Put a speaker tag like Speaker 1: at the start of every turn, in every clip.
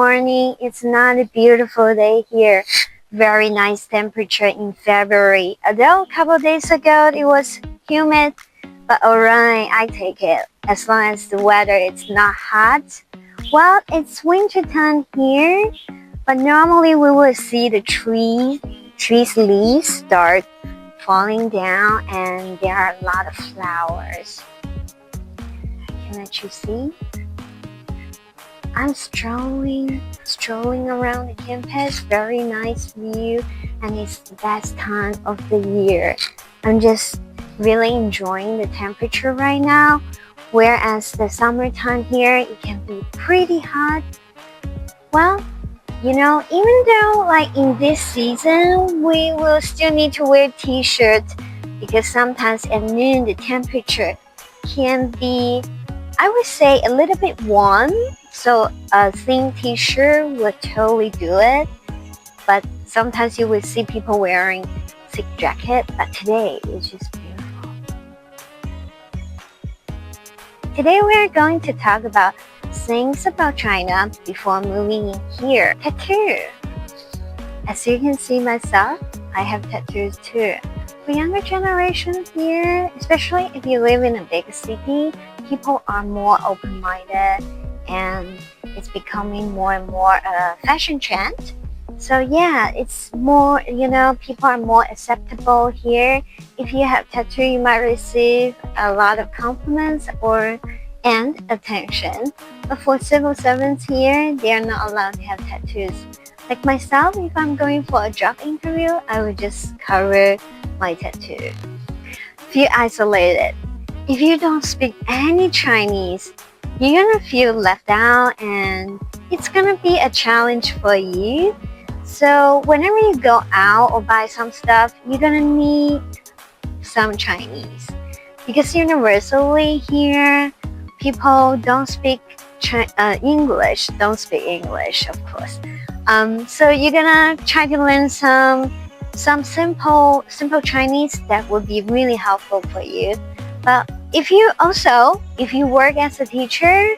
Speaker 1: morning. It's not a beautiful day here. Very nice temperature in February. Although a couple days ago it was humid, but alright, I take it. As long as the weather is not hot. Well, it's winter time here, but normally we will see the trees leaves start falling down, and there are a lot of flowers. Can you see? I'm strolling around the campus. Very nice view, and it's the best time of the year. I'm just really enjoying the temperature right now. Whereas the summertime here, it can be pretty hot. Well, you know, even though like in this season, we will still need to wear t-shirts because sometimes at noon the temperature can be, I would say, a little bit warm. So a thin t-shirt would totally do it. But sometimes you will see people wearing thick jacket. But today it's just beautiful. Today we are going to talk about things about China before moving in here. Tattoo. As you can see myself, I have tattoos too. For younger generation here, especially if you live in a big city, people are more open-minded and it's becoming more and more a fashion trend. So yeah, it's more, you know, people are more acceptable here. If you have tattoo, you might receive a lot of compliments and attention. But for civil servants here, they are not allowed to have tattoos. Like myself, if I'm going for a job interview, I would just cover my tattoo. Feel isolated. If you don't speak any Chinese, you're gonna feel left out and it's gonna be a challenge for you. So whenever you go out or buy some stuff, you're gonna need some Chinese. Because universally here, people don't speak English, of course. So you're gonna try to learn some simple Chinese that would be really helpful for you. But if you work as a teacher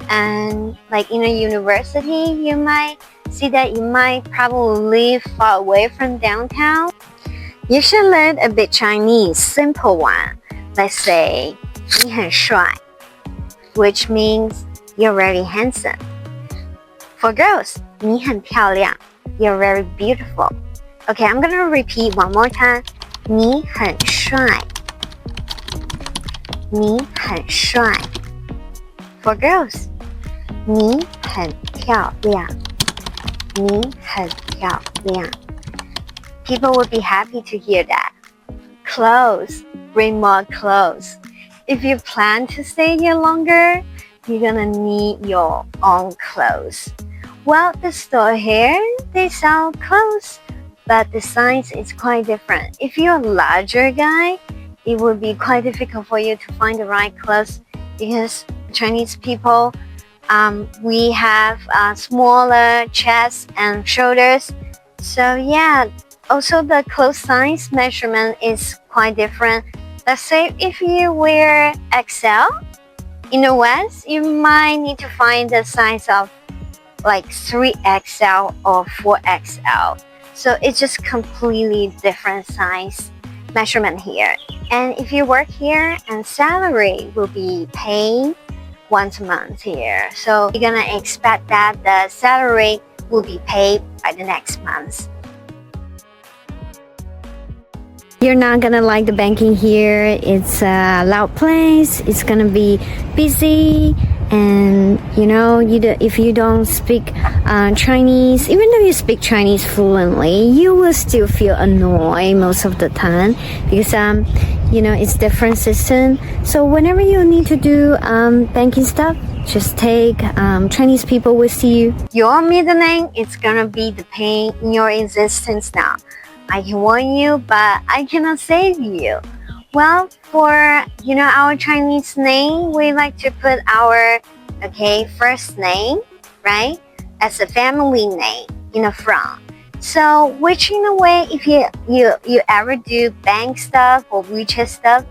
Speaker 1: and like in a university, you might see that you might probably live far away from downtown. You should learn a bit Chinese, simple one. Let's say 你很帅, which means you're very handsome. For girls, 你很漂亮, you're very beautiful. Okay, I'm gonna repeat one more time. 你很帅. 你很帅. For girls, 你很漂亮. 你很漂亮. People would be happy to hear that. Clothes, bring more clothes. If you plan to stay here longer, you're gonna need your own clothes. Well, the store here, they sell clothes, but the size is quite different. If you're a larger guy, it would be quite difficult for you to find the right clothes because Chinese people, we have smaller chests and shoulders. So yeah, also the clothes size measurement is quite different. Let's say if you wear XL in the West, you might need to find the size of like 3XL or 4XL. So it's just completely different size measurement here. And if you work here, and salary will be paid once a month here. So you're gonna expect that the salary will be paid by the next month. You're not gonna like the banking here. It's a loud place. It's gonna be busy, and you know, if you don't speak Chinese, even though you speak Chinese fluently, you will still feel annoyed most of the time because you know, it's different system. So whenever you need to do banking stuff, just take Chinese people with you. Your middle name is gonna be the pain in your existence now. I can warn you, but I cannot save you. Well, for our Chinese name, we like to put our first name, right, as a family name in the front. So, which in a way, if you ever do bank stuff or WeChat stuff,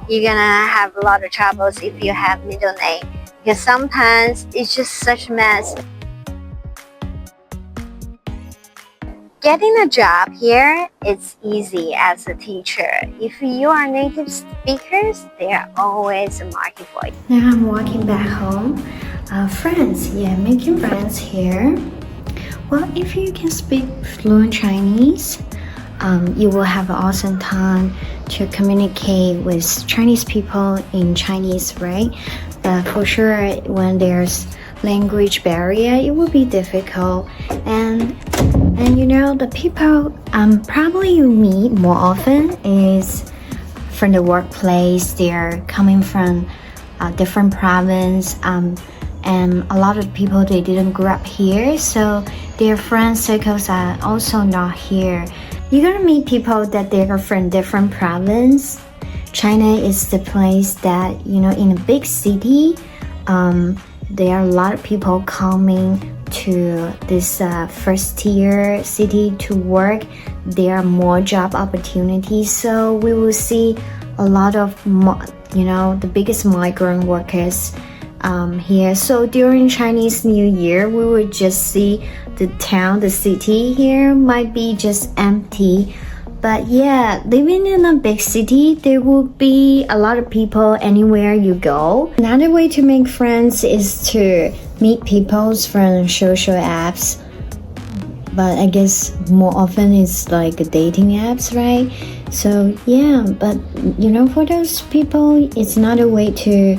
Speaker 1: you're gonna have a lot of troubles if you have middle name because sometimes it's just such a mess. Getting a job here is easy as a teacher. If you are native speakers, there are always a market for you.
Speaker 2: Now I'm walking back home. Friends, making friends here. Well, if you can speak fluent Chinese, you will have an awesome time to communicate with Chinese people in Chinese, right? But for sure, when there's language barrier, it will be difficult. And you know, the people probably you meet more often is from the workplace. They're coming from different province, and a lot of people, they didn't grow up here, so their friend circles are also not here. You're gonna meet people that they are from different province. China is the place that, you know, in a big city, there are a lot of people coming to this first tier city to work. There are more job opportunities, so we will see a lot of, you know, the biggest migrant workers here. So during Chinese New Year, we would just see the town, the city here might be just empty. But yeah, living in a big city, there will be a lot of people anywhere you go. Another way to make friends is to meet people from social apps. But I guess more often it's like dating apps, right? So yeah, but you know, for those people, it's not a way to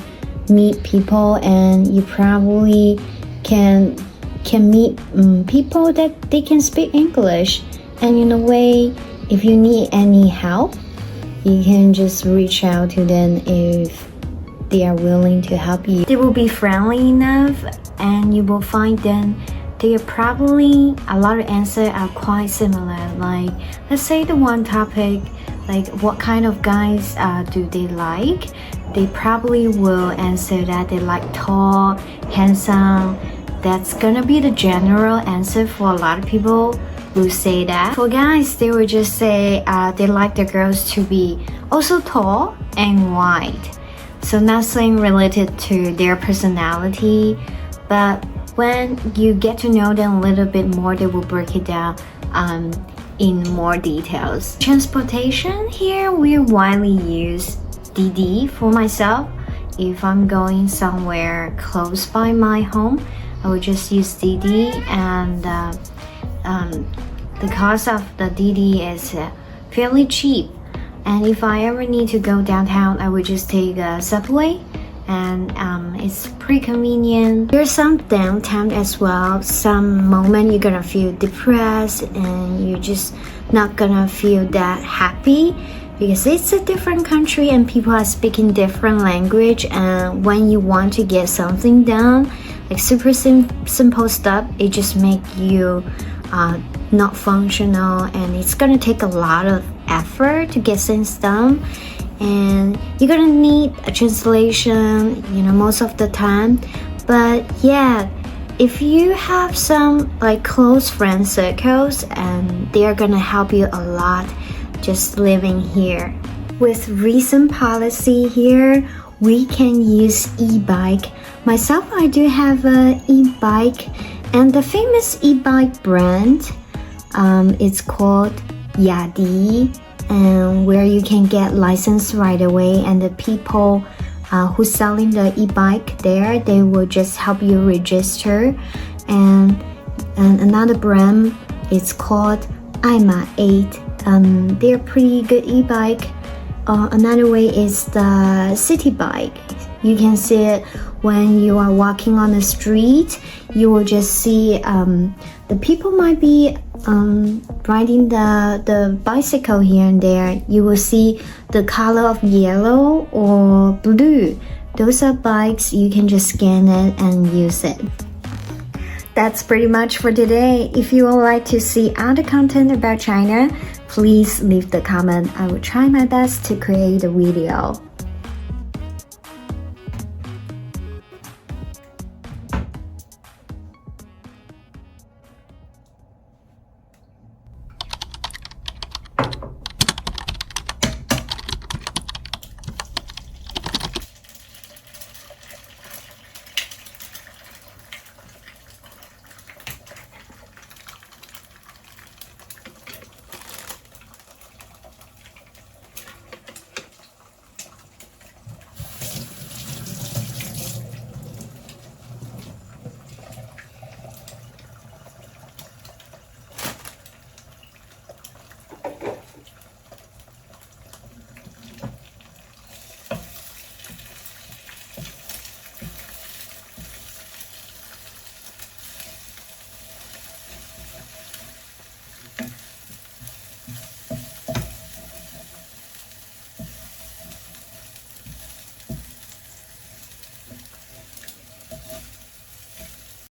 Speaker 2: meet people, and you probably can meet people that they can speak English. And in a way, if you need any help, you can just reach out to them if they are willing to help you. They will be friendly enough, and you will find them, they are probably, a lot of answers are quite similar. Like, let's say the one topic, like what kind of guys do they like? They probably will answer that they like tall, handsome. That's gonna be the general answer for a lot of people who say that. For guys, they will just say they like the girls to be also tall and white. So nothing related to their personality, but when you get to know them a little bit more, they will break it down in more details. Transportation here, we widely use Didi. For myself, if I'm going somewhere close by my home, I would just use Didi, and the cost of the Didi is fairly cheap. And if I ever need to go downtown, I would just take a subway, and it's pretty convenient. There's some downtown as well. Some moment you're gonna feel depressed and you're just not gonna feel that happy, because it's a different country and people are speaking different language. And when you want to get something done, like super simple stuff, it just make you not functional, and it's gonna take a lot of effort to get things done. And you're gonna need a translation, you know, most of the time. But yeah, if you have some like close friend circles, and they're gonna help you a lot just living here. With recent policy here, we can use e-bike. Myself, I do have a e-bike, and the famous e-bike brand, it's called Yadi, and where you can get license right away, and the people who's selling the e-bike there, they will just help you register. And another brand, it's called Ima 8. They're pretty good e-bike. Another way is the city bike. You can see it when you are walking on the street. You will just see the people might be riding the bicycle here and there. You will see the color of yellow or blue. Those are bikes. You can just scan it and use it. That's pretty much for today. If you would like to see other content about China, please leave the comment. I will try my best to create a video.